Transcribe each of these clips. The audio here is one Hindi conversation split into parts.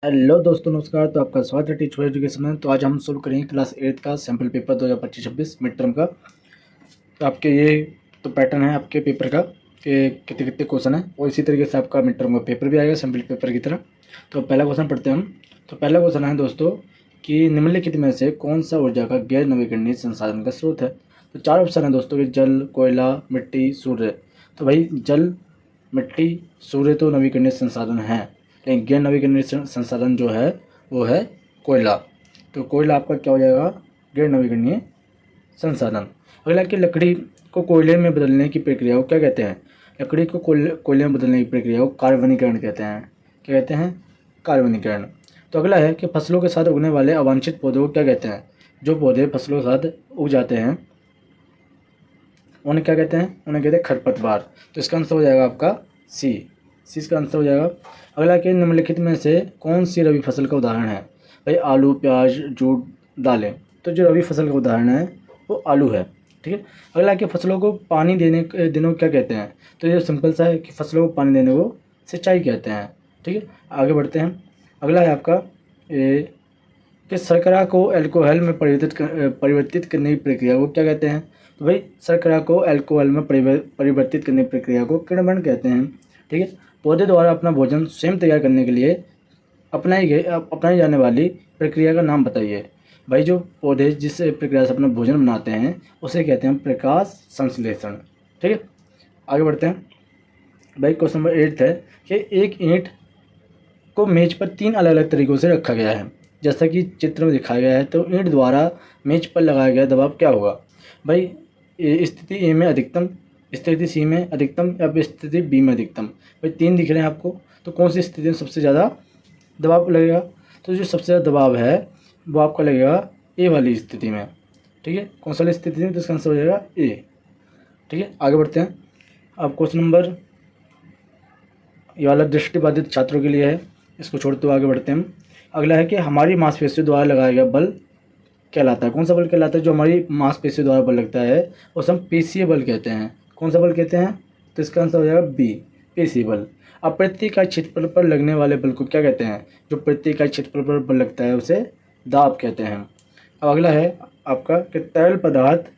हेलो दोस्तों, नमस्कार। तो आपका स्वागत है टीचर एजुकेशन में। तो आज हम शुरू करेंगे क्लास 8 का सैम्पल पेपर 2025-26 मिड टर्म का। तो आपके ये तो पैटर्न है आपके पेपर का कि कितने कितने क्वेश्चन है, और इसी तरीके से आपका मिड टर्म का पेपर भी आएगा सैम्पल पेपर की तरह। तो पहला क्वेश्चन पढ़ते हैं हम। तो पहला क्वेश्चन है दोस्तों कि निम्नलिखित में से कौन सा ऊर्जा का गैर नवीकरणीय संसाधन का स्रोत है। तो चार ऑप्शन है दोस्तों कि जल, कोयला, मिट्टी, सूर्य। तो भाई जल, मिट्टी, सूर्य तो नवीकरणीय संसाधन है, लेकिन गैर नवीकरणीय संसाधन जो है वो है कोयला। तो कोयला आपका क्या हो जाएगा, गैर नवीकरणीय संसाधन। अगला कि लकड़ी को कोयले में बदलने की प्रक्रिया को क्या कहते हैं। लकड़ी को कोयले में बदलने की प्रक्रिया को कार्बनीकरण कहते हैं। क्या कहते हैं, कार्बनीकरण। तो अगला है कि फसलों के साथ उगने वाले अवांछित पौधों को क्या कहते हैं। जो पौधे फसलों के साथ उग जाते हैं उन्हें क्या कहते हैं, उन्हें कहते हैं खरपतवार। तो इसका आंसर हो जाएगा आपका सी इसका आंसर हो जाएगा। अगला कि निम्नलिखित में से कौन सी रबी फसल का उदाहरण है। भाई आलू, प्याज, जूट, दालें। तो जो रबी फसल का उदाहरण है वो आलू है। ठीक है। अगला कि फसलों को पानी देने के दिनों को क्या कहते हैं। तो ये सिंपल सा है कि फसलों को पानी देने को सिंचाई कहते हैं। ठीक है, आगे बढ़ते हैं। अगला है आपका कि शर्करा को अल्कोहल में परिवर्तित करने की प्रक्रिया को क्या कहते हैं। तो भाई शर्करा को अल्कोहल में परिवर्तित करने की प्रक्रिया को किण्वन कहते हैं। ठीक है। पौधे द्वारा अपना भोजन स्वयं तैयार करने के लिए अपनाई जाने वाली प्रक्रिया का नाम बताइए। भाई जो पौधे जिस प्रक्रिया से अपना भोजन बनाते हैं उसे कहते हैं प्रकाश संश्लेषण। ठीक है, आगे बढ़ते हैं। भाई क्वेश्चन नंबर 8 है कि एक ईंट को मेज पर 3 अलग अलग तरीक़ों से रखा गया है, जैसा कि चित्र में दिखाया गया है। तो ईंट द्वारा मेज पर लगाया गया दबाव क्या होगा। भाई स्थिति ए में अधिकतम, स्थिति सी में अधिकतम, या फिर स्थिति बी में अधिकतम। भाई 3 दिख रहे हैं आपको, तो कौन सी स्थिति में सबसे ज़्यादा दबाव लगेगा। तो जो सबसे ज़्यादा दबाव है वो आपका लगेगा ए वाली स्थिति में। ठीक है, कौन सी वाली स्थिति में, तो इसका आंसर हो जाएगा ए। ठीक है, आगे बढ़ते हैं। अब क्वेश्चन नंबर, ये वाला दृष्टिबाधित छात्रों के लिए है, इसको छोड़ते हुए आगे बढ़ते हैं हम। अगला है कि हमारी मांसपेशियों द्वारा लगाया गया बल कहलाता है। कौन सा बल कहलाता है। जो हमारी मांसपेशियों द्वारा बल लगता है उसे हम पेशीय बल कहते हैं। कौन सा बल कहते हैं, तो इसका आंसर हो जाएगा बी, पेशीय बल। अब प्रति इकाई क्षेत्रफल पर लगने वाले बल को क्या कहते हैं। जो प्रति इकाई क्षेत्रफल पर बल लगता है उसे दाब कहते हैं। अब अगला है आपका कि तरल पदार्थ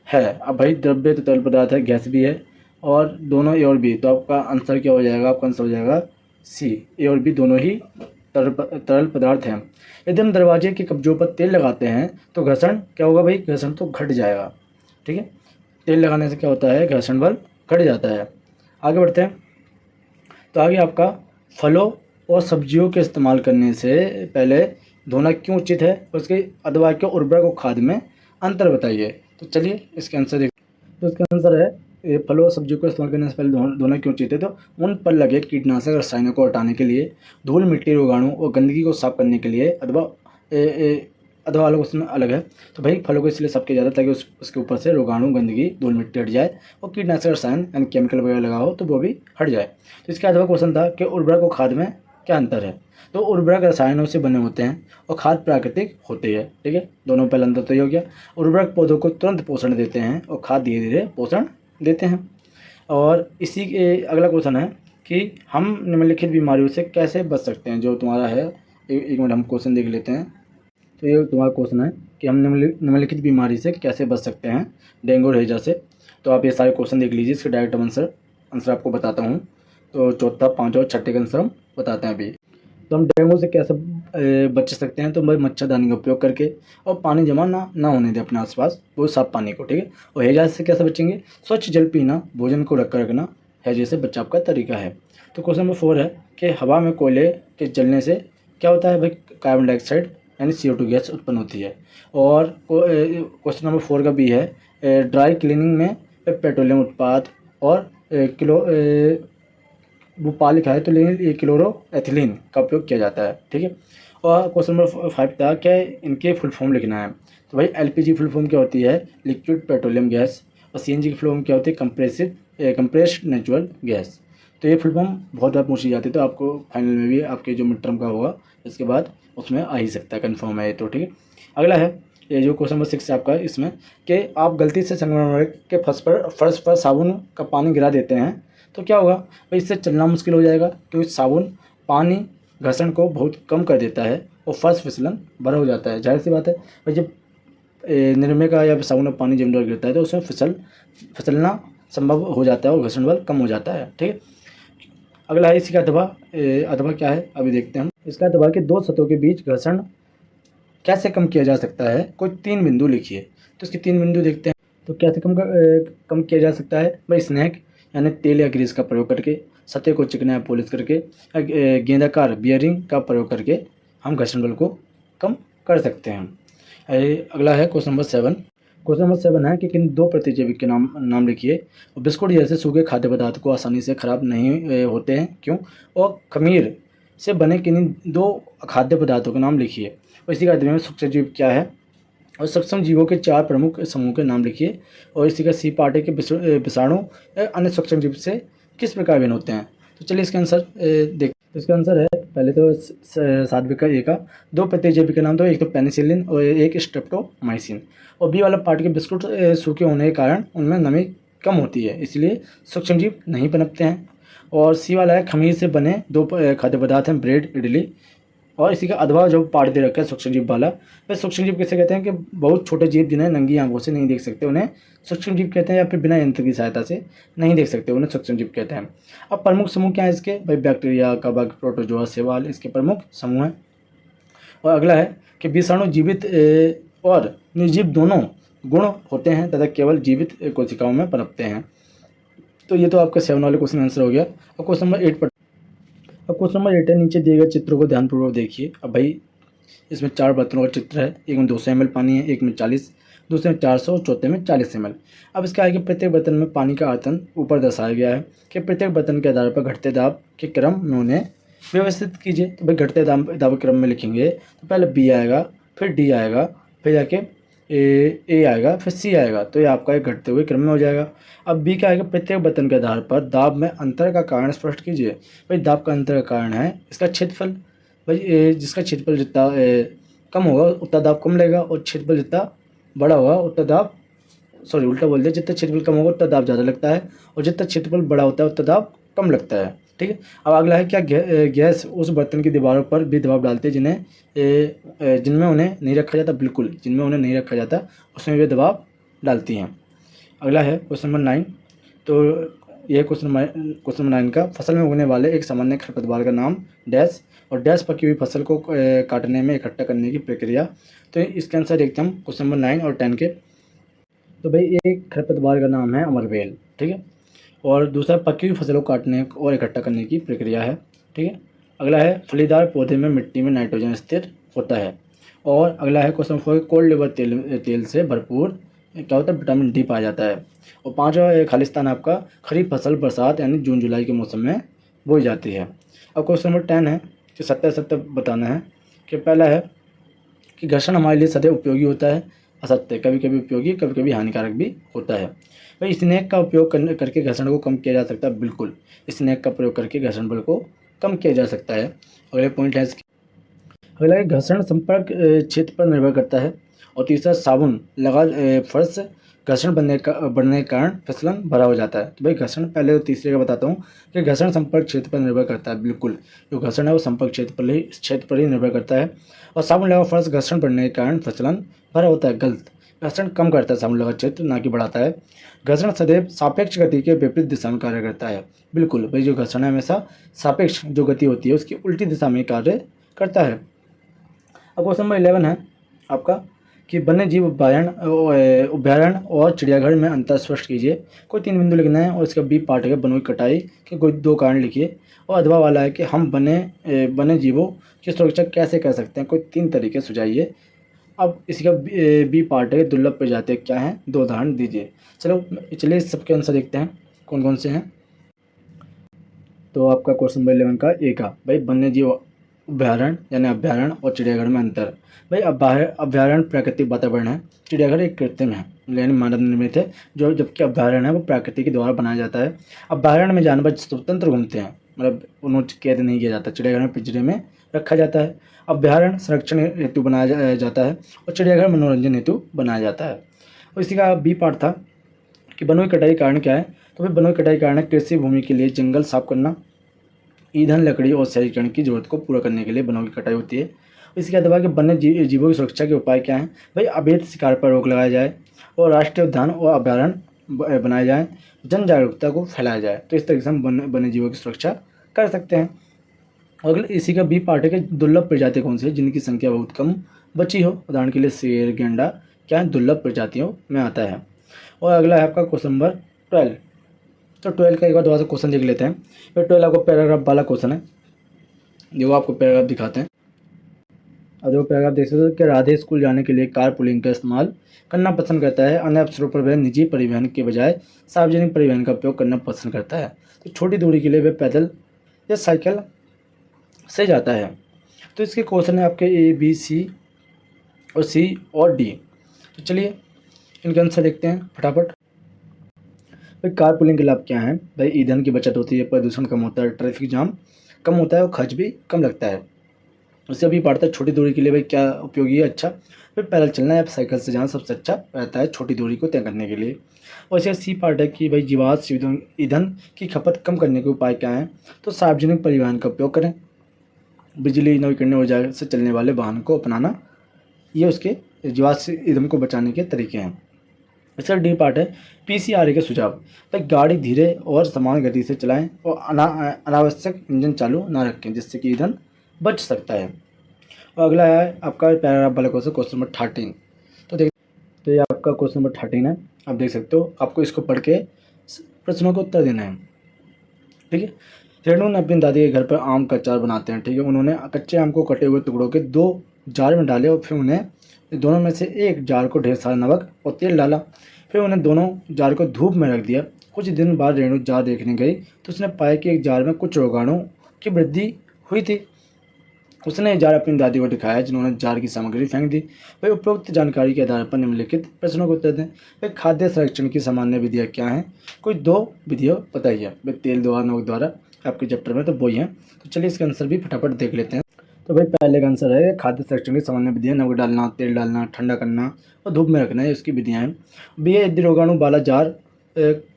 है। अब भाई द्रव्य तो तरल पदार्थ है, गैस भी है, और दोनों ए और बी। तो आपका आंसर क्या हो जाएगा, आपका आंसर हो जाएगा सी, ए और बी दोनों ही तरल पदार्थ हैं। यदि हम दरवाजे के कब्जों पर तेल लगाते हैं तो घर्षण क्या होगा। भाई घर्षण तो घट जाएगा। ठीक है, तेल लगाने से क्या होता है, घर्षण बल घट जाता है। आगे बढ़ते हैं। तो आगे आपका फलों और सब्जियों के इस्तेमाल करने से पहले धोना क्यों उचित है, उसके अथवा के उर्वरक और खाद में अंतर बताइए। तो चलिए इसके आंसर देख। तो इसका आंसर है ये फलों और सब्जियों को इस्तेमाल करने से पहले धोना क्यों उचित है। तो उन पर लगे कीटनाशक रसायनों को हटाने के लिए, धूल, मिट्टी, रोगाणु और गंदगी को साफ करने के लिए, अथवा अलग उसमें अलग है। तो भाई फलों को इसलिए साफ किया जाता है ताकि उसके ऊपर से रोगाणु, गंदगी, धूल, मिट्टी हट जाए, और कीटनाशक रसायन यानी केमिकल वगैरह लगा हो तो वो भी हट जाए। तो इसका अथवा क्वेश्चन था कि उर्वरक और खाद में क्या अंतर है। तो उर्वरक रसायनों से बने होते हैं और खाद प्राकृतिक होती है। ठीक है, दोनों में पहला अंतर तो ये हो गया। उर्वरक पौधों को तुरंत पोषण देते हैं और खाद धीरे धीरे पोषण देते हैं। और इसी के अगला क्वेश्चन है कि हम निम्नलिखित बीमारियों से कैसे बच सकते हैं। जो तुम्हारा है, एक मिनट हम क्वेश्चन देख लेते हैं। तो ये तुम्हारा क्वेश्चन है कि हम निम्नलिखित बीमारी से कैसे बच सकते हैं, डेंगू और हैजा से। तो आप ये सारे क्वेश्चन देख लीजिए, इसके डायरेक्ट आंसर आपको बताता हूँ। तो चौथा, पाँचवा और छठे का आंसर हम बताते हैं अभी। तो हम डेंगू से कैसे बच सकते हैं। तो भाई मच्छरदानी का उपयोग करके, और पानी जमा ना होने दें अपने आसपास, वो साफ पानी को। ठीक है, और हैजा से कैसे बचेंगे, स्वच्छ जल पीना, भोजन को रख कर रखना हैजे से बचाव का तरीका है। तो क्वेश्चन नंबर 4 है कि हवा में कोयले के जलने से क्या होता है। भाई कार्बन डाइऑक्साइड यानी CO2 गैस उत्पन्न होती है। और क्वेश्चन नंबर 4 का भी है ड्राई क्लीनिंग में पेट्रोलियम उत्पाद और वो पा लिखा है तो लेकिन ये क्लोरो एथिलीन का उपयोग किया जाता है। ठीक है, और क्वेश्चन नंबर 5 था क्या इनके फुल फॉर्म लिखना है। तो भाई LPG फुल फॉर्म क्या होती है, लिक्विड पेट्रोलियम गैस, और CNG की फुल फॉर्म क्या होती है, कंप्रेस्ड नेचुरल गैस। तो ये फुल फॉर्म बहुत बार पूछी जाती है, तो आपको फाइनल में भी आपके जो मिड टर्म का होगा इसके बाद उसमें आ ही सकता है, कन्फर्म है ये तो। ठीक है, अगला है ये जो क्वेश्चन नंबर 6 है आपका, इसमें कि आप गलती से संगमरमर के फर्श पर साबुन का पानी गिरा देते हैं तो क्या होगा। भाई इससे चलना मुश्किल हो जाएगा, क्योंकि साबुन पानी घर्षण को बहुत कम कर देता है और फर्श फिसलन भरा हो जाता है। जाहिर सी बात है भाई, जब निरमे का या साबुन में पानी जम गिरता है तो उसमें फिसलना संभव हो जाता है और घर्षण बल कम हो जाता है। ठीक है, अगला है इसी का अथवा। अथवा क्या है अभी देखते हैं हम। इसका अथवा कि दो सतहों के बीच घर्षण कैसे कम किया जा सकता है, कोई 3 बिंदु लिखिए। तो इसके 3 बिंदु देखते हैं। तो कैसे कम किया जा सकता है भाई, स्नेक यानी तेल या ग्रीस का प्रयोग करके, सतह को चिकना या पॉलिश करके, गेंदाकार बियरिंग का प्रयोग करके हम घर्षण बल को कम कर सकते हैं। अगला है क्वेश्चन नंबर 7। क्वेश्चन नंबर 7 है कि किन दो प्रतिजैविक के नाम लिखिए। और बिस्कुट जैसे सूखे खाद्य पदार्थ को आसानी से खराब नहीं होते हैं, क्यों? और खमीर से बने किन दो खाद्य पदार्थों के नाम लिखिए। और इसी का अध्ययन में सूक्ष्मजीव क्या है, और सूक्ष्म जीवों के 4 प्रमुख समूह के नाम लिखिए। और इसी का सी पार्ट है कि विषाणु अन्य सूक्ष्म जीव से किस प्रकार भिन्न होते हैं। तो चलिए इसका आंसर देख। इसका आंसर है पहले तो सात्विक का ए का दो प्रतिजैविक के नाम, तो एक तो पेनिसिलिन और एक स्ट्रेप्टोमाइसिन। और बी वाला पार्ट के बिस्कुट सूखे होने के कारण उनमें नमी कम होती है, इसलिए सूक्ष्मजीव नहीं पनपते हैं। और सी वाला है खमीर से बने दो खाद्य पदार्थ हैं, ब्रेड, इडली। और इसी का अथवा जो पार्ट दे रखा है सूक्ष्मजीव वाला, वह सूक्ष्मजीव किसे कहते हैं कि बहुत छोटे जीव जिन्हें नंगी आंखों से नहीं देख सकते उन्हें सूक्ष्मजीव कहते हैं, या फिर बिना यंत्र की सहायता से नहीं देख सकते उन्हें सूक्ष्मजीव कहते हैं। अब प्रमुख समूह क्या है इसके भाई, बैक्टीरिया, कवक, प्रोटोजोआ, शैवाल इसके प्रमुख समूह हैं। और अगला है कि विषाणु जीवित और निर्जीव दोनों गुण होते हैं तथा केवल जीवित कोशिकाओं में पनपते हैं। तो ये तो आपका 7 वाले क्वेश्चन आंसर हो गया। और क्वेश्चन नंबर 8 पर, अब क्वेश्चन नंबर 8 है, नीचे दिए गए चित्रों को ध्यानपूर्वक देखिए। अब भाई इसमें 4 बर्तनों का चित्र है, एक में 200 ml पानी है, एक में 40, दूसरे में 400 और चौथे में 40 ml। अब इसका है कि प्रत्येक बर्तन में पानी का आयतन ऊपर दर्शाया गया है कि प्रत्येक बर्तन के आधार पर घटते दाब के क्रम में उन्हें व्यवस्थित कीजिए। तो भाई घटते दाब क्रम में लिखेंगे तो पहले बी आएगा, फिर डी आएगा, फिर जाके ए आएगा, फिर सी आएगा। तो ये आपका एक घटते हुए क्रम में हो जाएगा। अब बी का आएगा, प्रत्येक बर्तन के आधार पर दाब में अंतर का कारण स्पष्ट कीजिए। भाई दाब का अंतर का कारण है इसका क्षेत्रफल। भाई जिसका क्षेत्रफल जितना कम होगा उतना दाब कम लेगा, और क्षेत्रफल जितना बड़ा होगा उतना दाब, सॉरी उल्टा बोल दिया, जितना क्षेत्रफल कम होगा उतना दाब ज़्यादा लगता है, और जितना क्षेत्रफल बड़ा होता है उतना दाब कम लगता है। ठीक है, अब अगला है क्या, गैस उस बर्तन की दीवारों पर भी दबाव डालते हैं जिनमें उन्हें नहीं रखा जाता। बिल्कुल, जिनमें उन्हें नहीं रखा जाता उसमें वे दबाव डालती हैं। अगला है क्वेश्चन नंबर 9। तो यह क्वेश्चन नंबर 9 का, फसल में उगने वाले एक सामान्य खरपतवार का नाम डैश, और डैश पकी हुई फसल को काटने में इकट्ठा करने की प्रक्रिया। तो इसके आंसर देखते हैं हम क्वेश्चन नंबर 9 और 10 के। तो भाई एक खरपतवार का नाम है अमरवेल, ठीक है, और दूसरा पकी हुई फसलों को काटने और इकट्ठा करने की प्रक्रिया है। ठीक है, अगला है फलीदार पौधे में मिट्टी में नाइट्रोजन स्थिर होता है। और अगला है क्वेश्चन 4, कोल्ड लिवर तेल से भरपूर क्या होता है, विटामिन डी पाया जाता है। और 5वां खालिस्तान आपका खरीफ फसल बरसात यानी जून जुलाई के मौसम में बोई जाती है। अब क्वेश्चन नंबर 10 है कि सत्य बताना है। कि पहला है कि घर्षण हमारे लिए सदैव उपयोगी होता है, असत्य, कभी कभी उपयोगी कभी कभी हानिकारक भी होता है। भाई स्नेक का उपयोग करके घर्षण को कम किया जा सकता है। बिल्कुल, स्नेक का प्रयोग करके घर्षण बल को कम किया जा सकता है। अगले पॉइंट है अगला है घर्षण संपर्क क्षेत्र पर निर्भर करता है। और तीसरा साबुन लगा फर्श घर्षण बढ़ने के कारण फिसलन भरा हो जाता है। तो भाई घर्षण, पहले तो तीसरे का बताता हूँ कि घर्षण संपर्क क्षेत्र पर निर्भर करता है। बिल्कुल, जो घर्षण है वो संपर्क क्षेत्र पर ही निर्भर करता है। और साबुन लगा फर्श घर्षण बढ़ने के कारण फिसलन भरा होता है। गलत, घर्षण कम करता है साबुन लगा क्षेत्र, ना कि बढ़ाता है। घर्षण सदैव सापेक्ष गति के विपरीत दिशा में कार्य करता है। बिल्कुल भाई, जो घर्षण है हमेशा सापेक्ष जो गति होती है उसकी उल्टी दिशा में कार्य करता है। अब क्वेश्चन नंबर 11 है आपका कि वन्य जीव अभ्यारण्य और चिड़ियाघर में अंतर स्पष्ट कीजिए। कोई 3 बिंदु लिखना है। और इसका बी पार्ट है वनों की कटाई के कोई 2 कारण लिखिए। और अथवा वाला है कि हम वन्य जीवों की सुरक्षा कैसे कर सकते हैं, कोई 3 तरीके सुझाइए। अब इसका बी पार्ट है दुर्लभ प्रजातियाँ क्या हैं, 2 उदाहरण दीजिए। चलिए सबके आंसर देखते हैं कौन कौन से हैं। तो आपका क्वेश्चन नंबर 11 का ए का, भाई वन्य जीव अभ्यारण्य यानी अभ्यारण्य और चिड़ियाघर में अंतर। भाई अभ्यारण्य प्राकृतिक वातावरण है, चिड़ियाघर एक कृत्रिम है यानी मानव निर्मित है, जो जबकि अभ्यारण्य है वो प्राकृतिक के द्वारा बनाया जाता है। अभ्यारण्य में जानवर स्वतंत्र घूमते हैं, मतलब उन्हें कैद नहीं किया जाता। चिड़ियाघर में पिंजरे में रखा जाता है। अभ्यारण्य संरक्षण हेतु बनाया जाता है और चिड़ियाघर मनोरंजन हेतु बनाया जाता है। और इसी का बी पार्ट था कि वनों की कटाई कारण क्या है। तो भाई वनों की कटाई कारण है कृषि भूमि के लिए जंगल साफ करना, ईंधन, लकड़ी और शहरीकरण की जरूरत को पूरा करने के लिए वनों की कटाई होती है। इसके अलावा कि वन्य जीवों की सुरक्षा के उपाय क्या हैं? भाई अवैध शिकार पर रोक लगाया जाए और राष्ट्रीय उद्यान और अभ्यारण्य बनाए जाएँ, जन जागरूकता को फैलाया जाए। तो इस तरीके से हम वन्य जीवों की सुरक्षा कर सकते हैं। अगले इसी का बी पार्ट है कि दुर्लभ प्रजातियाँ कौन सी है जिनकी संख्या बहुत कम बची हो। उदाहरण के लिए शेर, गेंडा क्या है, दुर्लभ प्रजातियों में आता है। और अगला है आपका क्वेश्चन नंबर 12। तो 12 का एक बार दोबारा से क्वेश्चन देख लेते हैं। ये 12 आपको पैराग्राफ वाला क्वेश्चन है, जो आपको पैराग्राफ दिखाते हैं। और जो पैराग्राफ देख सकते हो कि राधे स्कूल जाने के लिए कार पुलिंग का इस्तेमाल करना पसंद करता है। अन्य अवसरों पर वह निजी परिवहन के बजाय सार्वजनिक परिवहन का उपयोग करना पसंद करता है। तो छोटी दूरी के लिए वह पैदल या साइकिल से जाता है। तो इसके क्वेश्चन है आपके ए, बी, सी और सी और डी। तो चलिए इनके आंसर देखते हैं फटाफट। भाई कार पुलिंग के लाभ क्या हैं? भाई ईंधन की बचत होती है, प्रदूषण कम होता है, ट्रैफिक जाम कम होता है और खर्च भी कम लगता है। उससे अभी पड़ता है छोटी दूरी के लिए भाई क्या उपयोगी है? अच्छा, फिर पैदल चलना या साइकिल से जाना सबसे अच्छा रहता है छोटी दूरी को तय करने के लिए। और इसका सी पार्ट है कि भाई जीवाश्म ईंधन की खपत कम करने के उपाय क्या हैं? तो सार्वजनिक परिवहन का उपयोग करें, बिजली नवीकरणीय ऊर्जा से चलने वाले वाहन को अपनाना, ये उसके जीवाश्म ईंधन को बचाने के तरीके हैं। इसका डी पार्ट है पीसीआरए के सुझाव। भाई गाड़ी धीरे और समान गति से चलाएं और अनावश्यक इंजन चालू ना रखें, जिससे कि ईंधन बच सकता है। और अगला है आपका पैराग्राफ वाला क्वेश्चन नंबर 13। तो ये आपका क्वेश्चन नंबर 13 है, आप देख सकते हो। आपको इसको पढ़ के प्रश्नों का उत्तर देना है, ठीक है। रेणु ने अपनी दादी के घर पर आम का अचार बनाते हैं, ठीक है। उन्होंने कच्चे आम को कटे हुए टुकड़ों के 2 जार में डाले और फिर उन्हें दोनों में से एक जार को ढेर सारा नमक और तेल डाला। फिर उन्हें दोनों जार को धूप में रख दिया। कुछ दिन बाद रेणु जार देखने गई तो उसने पाया कि एक जार में कुछ रोगाणु की वृद्धि हुई थी। उसने जार अपनी दादी को दिखाया, जिन्होंने जार की सामग्री फेंक दी। वही उपरोक्त जानकारी के आधार पर निम्नलिखित प्रश्नों को उत्तर दें। भाई खाद्य संरक्षण की सामान्य विधियाँ क्या हैं? कोई 2 विधियाँ बताइए। भाई तेल द्वारा, नमक द्वारा, आपके चैप्टर में तो वही हैं। तो चलिए इसका आंसर भी फटाफट देख लेते हैं। तो भाई पहले का आंसर है खाद्य संरक्षण की सामान्य विधियाँ, नमक डालना, तेल डालना, ठंडा करना और धूप में रखना, है उसकी विधियाँ हैं। बी है यदि रोगाणु वाला जार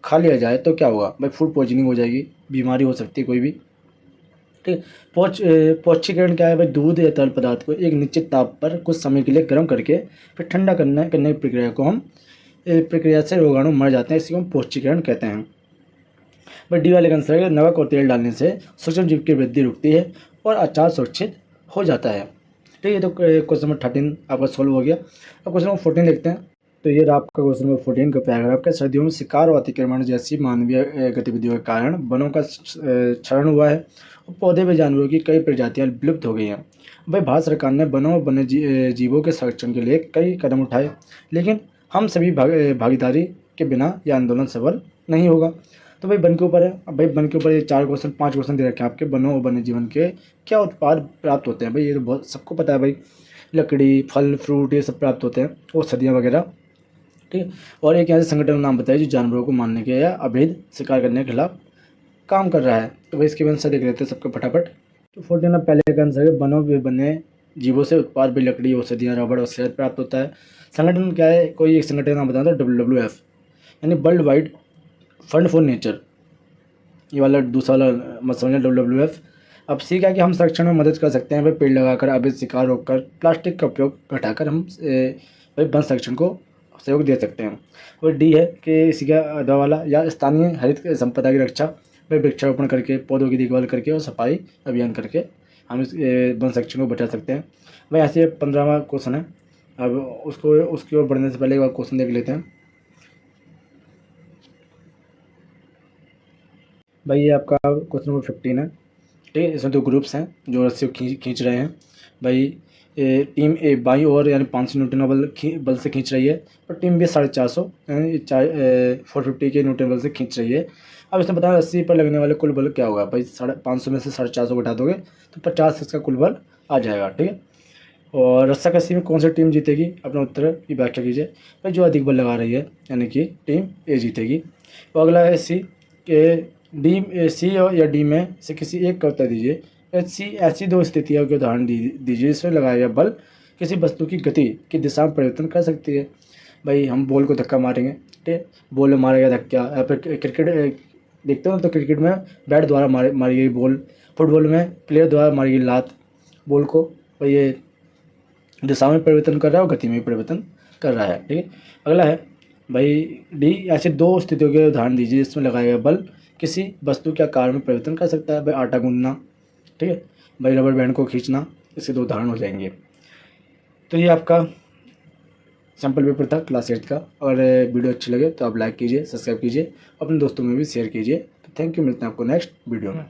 खा लिया जाए तो क्या होगा? भाई फूड पॉइजनिंग हो जाएगी, बीमारी हो सकती है कोई भी, ठीक। पौष्टिकरण क्या है? भाई दूध या तरल पदार्थ को एक निश्चित ताप पर कुछ समय के लिए गर्म करके फिर ठंडा करने की प्रक्रिया को हम प्रक्रिया से रोगाणु मर जाते हैं, इसी को हम पौष्टिकरण कहते हैं। भाई डी वाले का आंसर है नमक और तेल डालने से सूक्ष्म जीव की वृद्धि रुकती है और अचार सुरक्षित हो जाता है, ठीक है। तो क्वेश्चन नंबर 13 आपका सॉल्व हो गया। अब क्वेश्चन नंबर 14 देखते हैं। तो ये रहा आपका क्वेश्चन नंबर 14 का पैराग्राफ का। सर्दियों में शिकार और अतिक्रमण जैसी मानवीय गतिविधियों के कारण वनों का क्षरण हुआ है और पौधे व जानवरों की कई प्रजातियां विलुप्त हो गई हैं। भाई भारत सरकार ने वनों और वन्य जीवों के संरक्षण के लिए कई कदम उठाए, लेकिन हम सभी भागीदारी के बिना यह आंदोलन सफल नहीं होगा। तो भाई वन के ऊपर है। अब भाई वन के ऊपर ये 5 क्वेश्चन दे रखे हैं आपके। वनों और वन्य जीवन के क्या उत्पाद प्राप्त होते हैं? भाई ये तो बहुत सबको पता है भाई, लकड़ी, फल, फ्रूट ये सब प्राप्त होते हैं, औषधियाँ वगैरह, ठीक है। और एक ऐसे संगठन का नाम बताइए जो जानवरों को मारने के या अवैध शिकार करने के खिलाफ काम कर रहा है। तो भाई इसके आंसर देख लेते हैं सबको फटाफट। तो 14 पहले का आंसर है वनों व वन्य जीवों से उत्पाद भी लकड़ी, औषधियाँ, रबड़ और शहद प्राप्त होता है। संगठन क्या है? कोई एक संगठन का नाम बताया था, WWF यानी world wide fund for nature. ये वाला दूसरा वाला मत समझना, WWF। अब सी क्या है कि हम संरक्षण में मदद कर सकते हैं। भाई पेड़ लगाकर, अवैध शिकार रोककर, प्लास्टिक का उपयोग घटाकर हम भाई वन संरक्षण को सहयोग दे सकते हैं। और डी है कि इसी का दवा वाला या स्थानीय हरित संपदा की रक्षा, भाई वृक्षारोपण करके, पौधों की देखभाल करके और सफाई अभियान करके हम इस वन संरक्षण को बचा सकते हैं। भाई ऐसे 15वां क्वेश्चन है। अब उसकी ओर बढ़ने से पहले एक बार क्वेश्चन देख लेते हैं। भाई ये आपका क्वेश्चन नंबर 15 है, ठीक है। इसमें 2 ग्रुप्स हैं जो रस्सी को खींच रहे हैं। भाई टीम ए बाई ओर यानी 500 न्यूटन बल से खींच रही है और टीम बी 450 यानी 450 के न्यूटन बल से खींच रही है। अब इसमें बताया रस्सी पर लगने वाले कुल बल क्या होगा? भाई 550 में से 450 घटा दोगे तो 50 इसका कुल बल आ जाएगा, ठीक है। और रस्साकसी में कौन सी टीम जीतेगी? अपना उत्तर की व्याख्या कीजिए। भाई जो अधिक बल लगा रही है यानी कि टीम ए जीतेगी। तो अगला है सी के डी, सी या डी में से किसी एक का उत्तर दीजिए। ऐसी 2 स्थितियों के उदाहरण दीजिए जिसमें लगाया गया बल किसी वस्तु की गति की दिशा में परिवर्तन कर सकती है। भाई हम बॉल को धक्का मारेंगे, ठीक है, बॉल में मारा गया धक्का, या फिर क्रिकेट देखते हो तो क्रिकेट में बैट द्वारा मारी गई बॉल फुटबॉल में प्लेयर द्वारा मारी गई लात बॉल को भाई ये दिशा में परिवर्तन कर रहा है और गति में भी परिवर्तन कर रहा है। ठीक है, अगला है भाई डी, ऐसे दो स्थितियों के उदाहरण दीजिए जिसमें लगाया गया बल किसी वस्तु के आकार में परिवर्तन कर सकता है। भाई आटा गूंदना, ठीक है, भाई रबर बैंड को खींचना, इसके 2 उदाहरण हो जाएंगे। तो ये आपका सैम्पल पेपर था क्लास 8 का। अगर वीडियो अच्छी लगे तो आप लाइक कीजिए, सब्सक्राइब कीजिए, अपने दोस्तों में भी शेयर कीजिए। तो थैंक यू, मिलते हैं आपको नेक्स्ट वीडियो में।